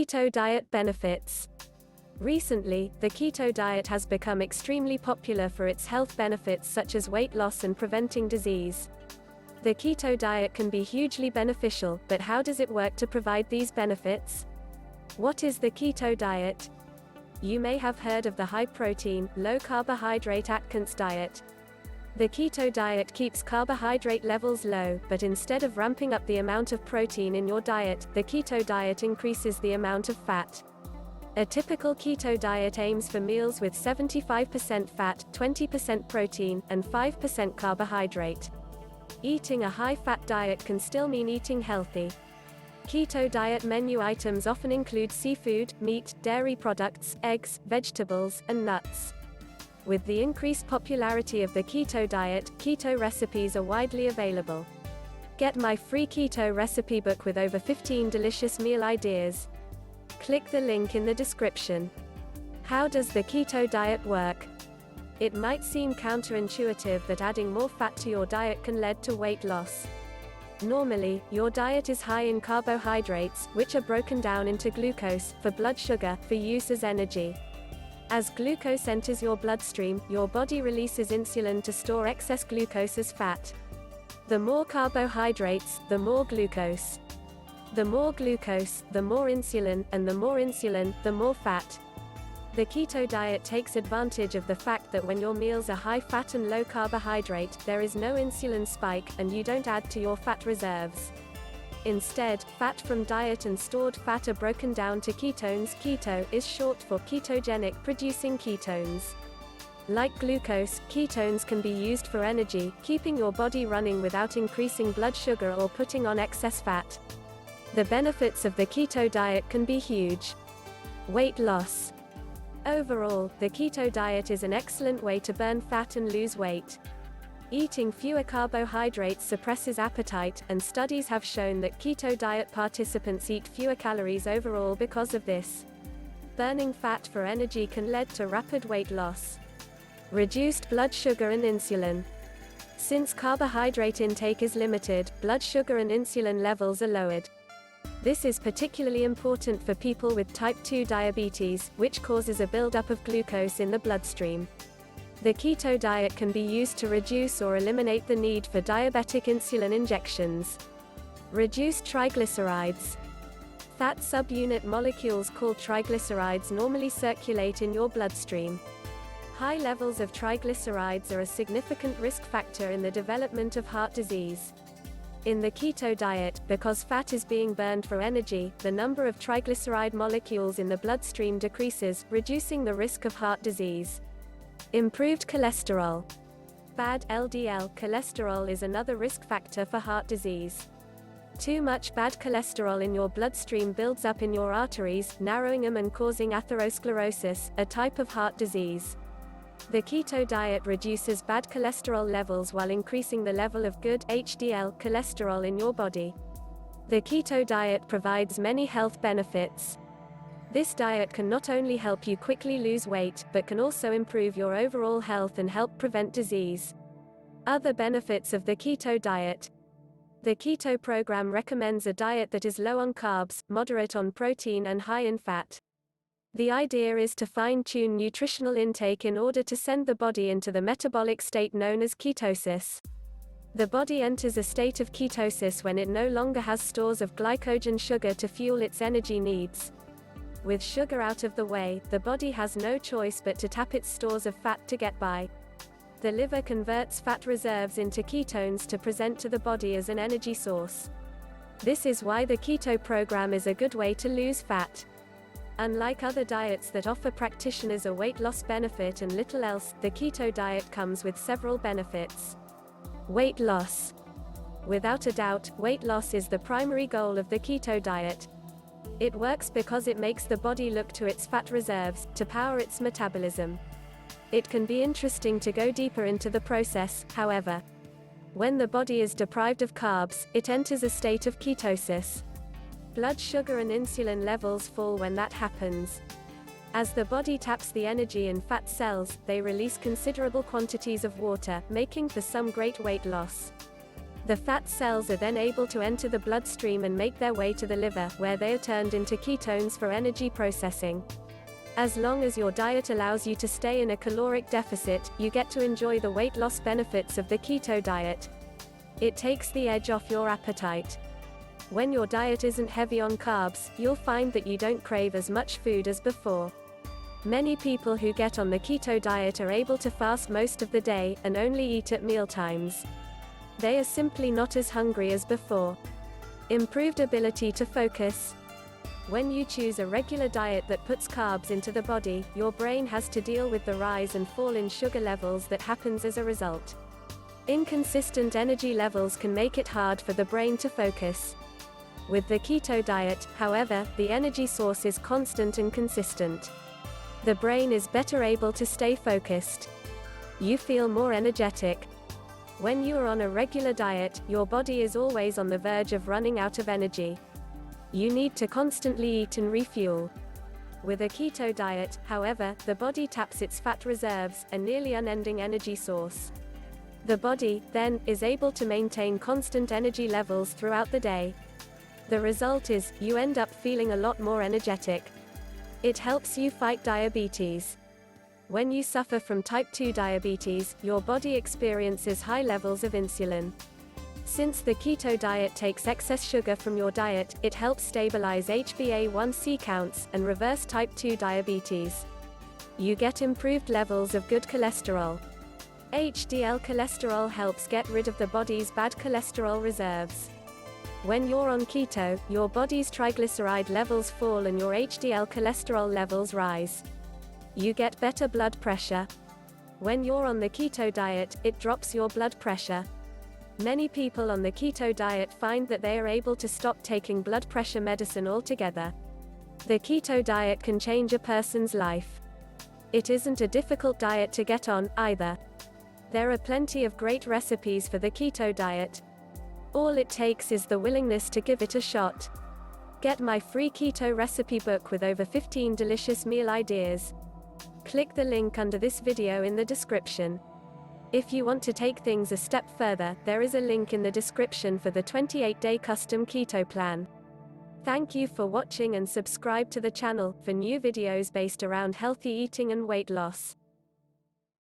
Keto diet benefits. Recently, the keto diet has become extremely popular for its health benefits such as weight loss and preventing disease. The keto diet can be hugely beneficial, but how does it work to provide these benefits? What is the keto diet? You may have heard of the high-protein, low-carbohydrate Atkins diet. The keto diet keeps carbohydrate levels low, but instead of ramping up the amount of protein in your diet, the keto diet increases the amount of fat. A typical keto diet aims for meals with 75% fat, 20% protein, and 5% carbohydrate. Eating a high-fat diet can still mean eating healthy. Keto diet menu items often include seafood, meat, dairy products, eggs, vegetables, and nuts. With the increased popularity of the keto diet, keto recipes are widely available. Get my free keto recipe book with over 15 delicious meal ideas. Click the link in the description. How does the keto diet work? It might seem counterintuitive that adding more fat to your diet can lead to weight loss. Normally, your diet is high in carbohydrates, which are broken down into glucose, for blood sugar, for use as energy. As glucose enters your bloodstream, your body releases insulin to store excess glucose as fat. The more carbohydrates, the more glucose. The more glucose, the more insulin, and the more insulin, the more fat. The keto diet takes advantage of the fact that when your meals are high fat and low carbohydrate, there is no insulin spike, and you don't add to your fat reserves. Instead, fat from diet and stored fat are broken down to ketones. Keto is short for ketogenic, producing ketones. Like glucose, ketones can be used for energy, keeping your body running without increasing blood sugar or putting on excess fat. The benefits of the keto diet can be huge. Weight loss. Overall, the keto diet is an excellent way to burn fat and lose weight. Eating fewer carbohydrates suppresses appetite, and studies have shown that keto diet participants eat fewer calories overall because of this. Burning fat for energy can lead to rapid weight loss. Reduced blood sugar and insulin. Since carbohydrate intake is limited, blood sugar and insulin levels are lowered. This is particularly important for people with type 2 diabetes, which causes a buildup of glucose in the bloodstream. The keto diet can be used to reduce or eliminate the need for diabetic insulin injections. Reduced triglycerides. Fat subunit molecules called triglycerides normally circulate in your bloodstream. High levels of triglycerides are a significant risk factor in the development of heart disease. In the keto diet, because fat is being burned for energy, the number of triglyceride molecules in the bloodstream decreases, reducing the risk of heart disease. Improved cholesterol. Bad LDL cholesterol is another risk factor for heart disease. Too much bad cholesterol in your bloodstream builds up in your arteries, narrowing them and causing atherosclerosis, a type of heart disease. The keto diet reduces bad cholesterol levels while increasing the level of good HDL cholesterol in your body. The keto diet provides many health benefits. This diet can not only help you quickly lose weight, but can also improve your overall health and help prevent disease. Other benefits of the keto diet. The keto program recommends a diet that is low on carbs, moderate on protein and high in fat. The idea is to fine-tune nutritional intake in order to send the body into the metabolic state known as ketosis. The body enters a state of ketosis when it no longer has stores of glycogen sugar to fuel its energy needs. With sugar out of the way, the body has no choice but to tap its stores of fat to get by. The liver converts fat reserves into ketones to present to the body as an energy source. This is why the keto program is a good way to lose fat. Unlike other diets that offer practitioners a weight loss benefit and little else, the keto diet comes with several benefits. Weight loss. Without a doubt, weight loss is the primary goal of the keto diet. It works because it makes the body look to its fat reserves, to power its metabolism. It can be interesting to go deeper into the process, however. When the body is deprived of carbs, it enters a state of ketosis. Blood sugar and insulin levels fall when that happens. As the body taps the energy in fat cells, they release considerable quantities of water, making for some great weight loss. The fat cells are then able to enter the bloodstream and make their way to the liver, where they are turned into ketones for energy processing. As long as your diet allows you to stay in a caloric deficit, you get to enjoy the weight loss benefits of the keto diet. It takes the edge off your appetite. When your diet isn't heavy on carbs, you'll find that you don't crave as much food as before. Many people who get on the keto diet are able to fast most of the day, and only eat at mealtimes. They are simply not as hungry as before. Improved ability to focus. When you choose a regular diet that puts carbs into the body, your brain has to deal with the rise and fall in sugar levels that happens as a result. Inconsistent energy levels can make it hard for the brain to focus. With the keto diet, however, the energy source is constant and consistent. The brain is better able to stay focused. You feel more energetic. When you are on a regular diet, your body is always on the verge of running out of energy. You need to constantly eat and refuel. With a keto diet, however, the body taps its fat reserves, a nearly unending energy source. The body, then, is able to maintain constant energy levels throughout the day. The result is, you end up feeling a lot more energetic. It helps you fight diabetes. When you suffer from type 2 diabetes, your body experiences high levels of insulin. Since the keto diet takes excess sugar from your diet, it helps stabilize HbA1c counts, and reverse type 2 diabetes. You get improved levels of good cholesterol. HDL cholesterol helps get rid of the body's bad cholesterol reserves. When you're on keto, your body's triglyceride levels fall and your HDL cholesterol levels rise. You get better blood pressure. When you're on the keto diet, it drops your blood pressure. Many people on the keto diet find that they are able to stop taking blood pressure medicine altogether. The keto diet can change a person's life. It isn't a difficult diet to get on, either. There are plenty of great recipes for the keto diet. All it takes is the willingness to give it a shot. Get my free keto recipe book with over 15 delicious meal ideas. Click the link under this video in the description. If you want to take things a step further, there is a link in the description for the 28-day custom keto plan. Thank you for watching and subscribe to the channel for new videos based around healthy eating and weight loss.